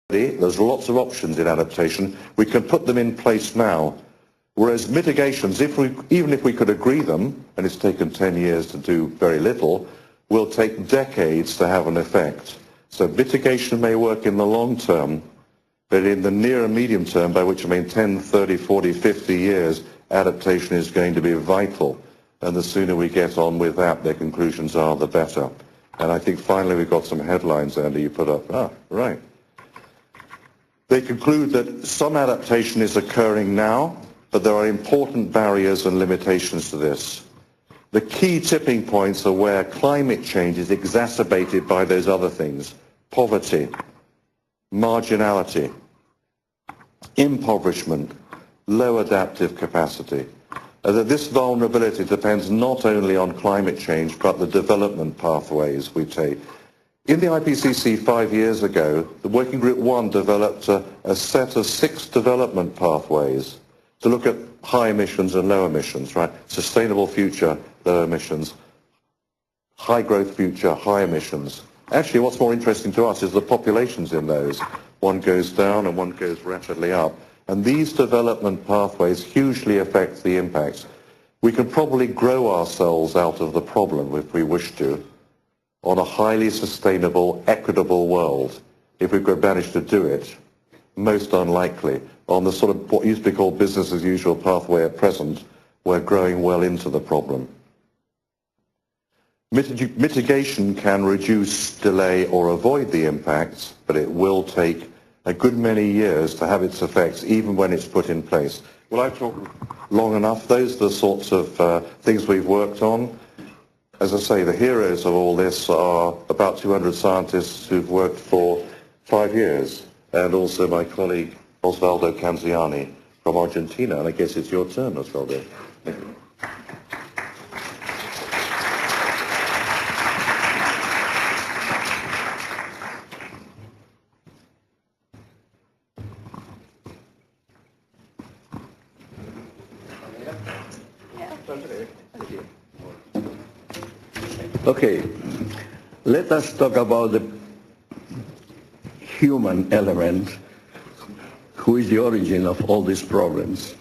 There's lots of options in adaptation. We can put them in place now. Whereas mitigations, even if we could agree them, and it's taken 10 years to do very little, will take decades to have an effect. So mitigation may work in the long term, but in the near and medium term, by which I mean 10, 30, 40, 50 years, adaptation is going to be vital. And the sooner we get on with that, their conclusions are, the better. And I think finally we've got some headlines, Andy, you put up. Right. They conclude that some adaptation is occurring now, but there are important barriers and limitations to this. The key tipping points are where climate change is exacerbated by those other things: poverty, marginality, impoverishment, low adaptive capacity. That this vulnerability depends not only on climate change, but the development pathways we take. In the IPCC 5 years ago, the Working Group 1 developed a set of 6 development pathways to look at high emissions and low emissions, right? Sustainable future, low emissions. High growth future, high emissions. Actually, what's more interesting to us is the populations in those. One goes down and one goes rapidly up. And these development pathways hugely affect the impacts. We can probably grow ourselves out of the problem if we wish to, on a highly sustainable, equitable world. If we could manage to do it, most unlikely. On the sort of what used to be called business as usual pathway at present, we're growing well into the problem. Mitigation can reduce, delay, or avoid the impacts, but it will take a good many years to have its effects, even when it's put in place. Well, I've talked long enough. Those are the sorts of things we've worked on. As I say, the heroes of all this are about 200 scientists who've worked for 5 years, and also my colleague Osvaldo Canziani from Argentina. And I guess it's your turn, Osvaldo. Thank you. Okay, let us talk about the human element, who is the origin of all these problems.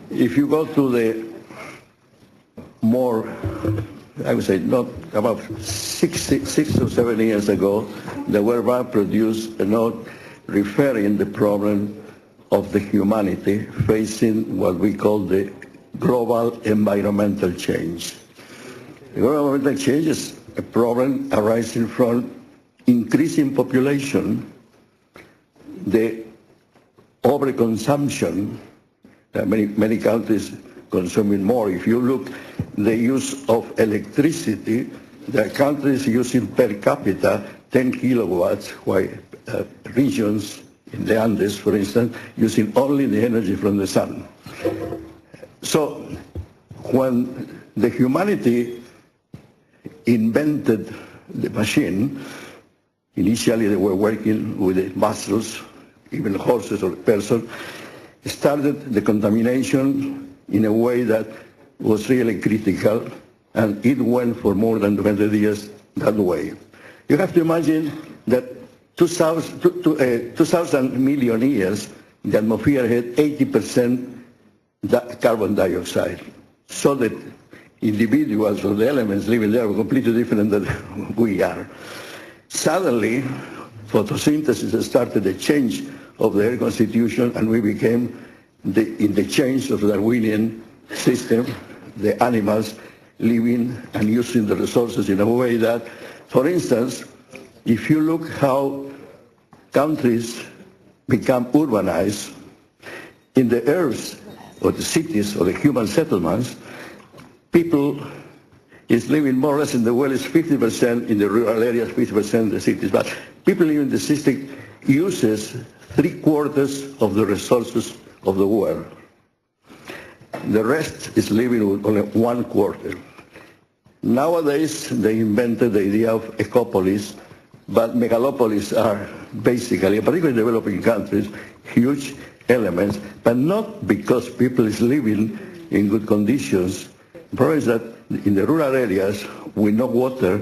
If you go to the more, I would say, not about 6 or 7 years ago, there were produced a note referring the problem of the humanity facing what we call the global environmental change. Environmental change is a problem arising from increasing population, the overconsumption, many countries consuming more. If you look the use of electricity, there are countries using per capita 10 kilowatts, while regions in the Andes, for instance, using only the energy from the sun. So when the humanity invented the machine, initially they were working with the muscles, even horses or person, started the contamination in a way that was really critical, and it went for more than 20 years that way. You have to imagine that 2,000 million years, the atmosphere had 80% carbon dioxide. So that individuals or the elements living there were completely different than we are. Suddenly, photosynthesis started a change of the air constitution, and we became, in the change of the Darwinian system, the animals living and using the resources in a way that, for instance, if you look how countries become urbanized, in the earth or the cities or the human settlements, people is living more or less in the world is 50% in the rural areas, 50% in the cities. But people living in the cities uses 3/4 of the resources of the world. The rest is living with only 1/4. Nowadays, they invented the idea of ecopolis, but megalopolis are basically, particularly in developing countries, huge elements, but not because people is living in good conditions. The problem is that in the rural areas, with no water,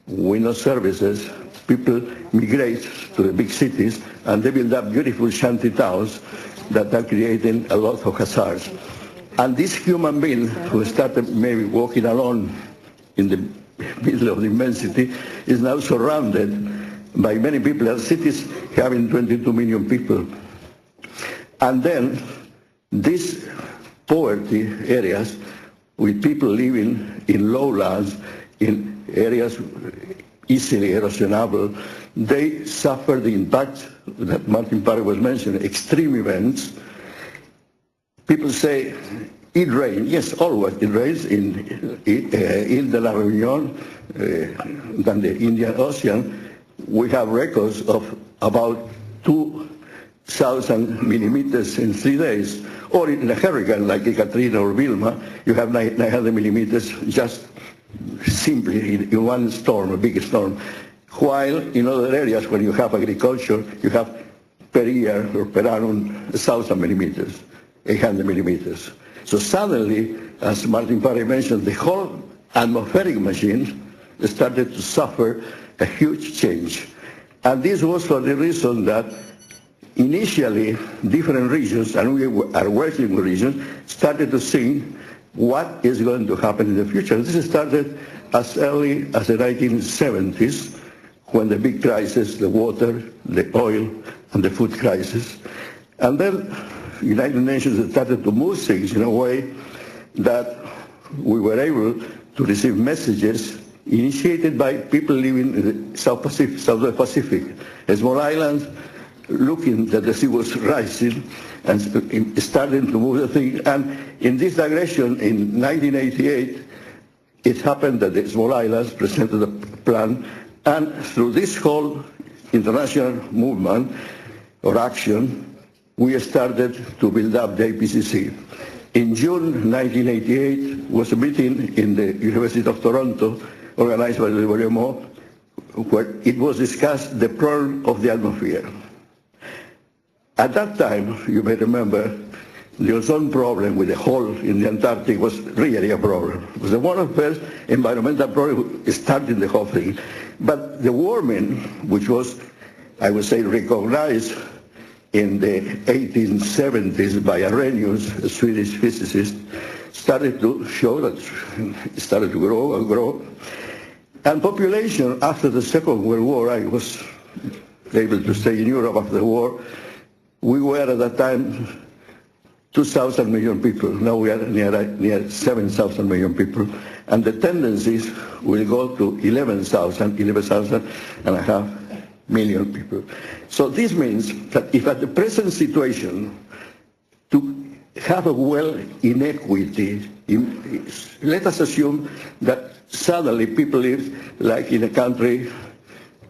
with no services, people migrate to the big cities, and they build up beautiful shanty towns that are creating a lot of hazards. And this human being who started maybe walking alone in the middle of the immensity is now surrounded by many people. Our cities having 22 million people. And then these poverty areas with people living in lowlands, in areas easily erosionable, they suffer the impact that Martin Parry was mentioning, extreme events. People say, it rains. Yes, always it rains in the La Reunion, than the Indian Ocean. We have records of about 2,000 millimeters in 3 days. Or in a hurricane like Katrina or Wilma, you have 900 millimeters just simply in one storm, a big storm. While in other areas where you have agriculture, you have per year or per annum 1,000 millimeters, 800 millimeters. So suddenly, as Martin Parry mentioned, the whole atmospheric machine started to suffer a huge change. And this was for the reason that initially different regions, and we are working with regions, started to see what is going to happen in the future. This started as early as the 1970s, when the big crisis, the water, the oil, and the food crisis. And then United Nations started to move things in a way that we were able to receive messages initiated by people living in the Southwest Pacific, a small island looking that the sea was rising and starting to move the thing. And in this direction, in 1988, it happened that the small islands presented a plan, and through this whole international movement or action, we started to build up the IPCC. In June 1988 was a meeting in the University of Toronto, organized by the WMO, where it was discussed the problem of the atmosphere. At that time, you may remember, the ozone problem with the hole in the Antarctic was really a problem. It was one of the first environmental problems starting the whole thing. But the warming, which was, I would say, recognized in the 1870s by Arrhenius, a Swedish physicist, started to show that it started to grow and grow. And population after the Second World War, I was able to stay in Europe after the war, we were at that time 2,000 million people. Now we are near 7,000 million people. And the tendencies will go to 11,000 and a half million people. So this means that if at the present situation, to have a well inequity, let us assume that suddenly people live like in a country,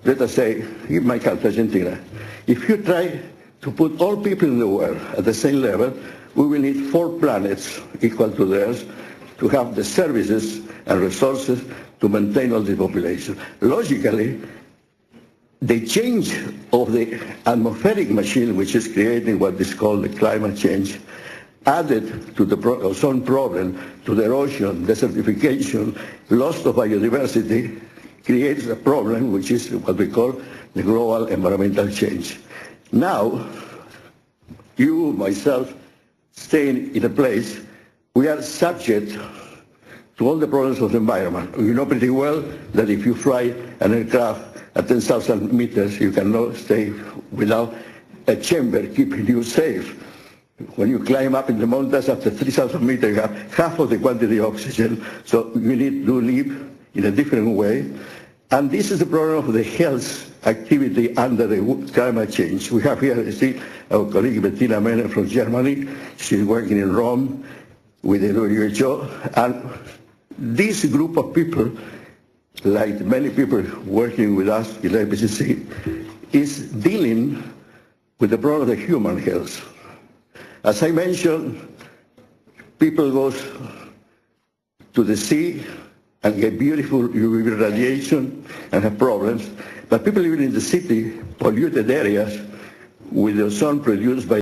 let us say, in my country, Argentina. If you try to put all people in the world at the same level, we will need 4 planets equal to theirs to have the services and resources to maintain all the population. Logically, the change of the atmospheric machine, which is creating what is called the climate change, added to the ozone problem, to the erosion, desertification, loss of biodiversity, creates a problem which is what we call the global environmental change. Now, you, myself, staying in a place, we are subject to all the problems of the environment. You know pretty well that if you fly an aircraft at 10,000 meters, you cannot stay without a chamber keeping you safe. When you climb up in the mountains after 3,000 meters, you have half of the quantity of oxygen, so you need to live in a different way. And this is the problem of the health activity under the climate change. We have here, you see, our colleague Bettina Mehner from Germany. She's working in Rome with the WHO. And this group of people, like many people working with us in IPCC, is dealing with the problem of the human health. As I mentioned, people go to the sea and get beautiful UV radiation and have problems. But people living in the city, polluted areas, with the ozone produced by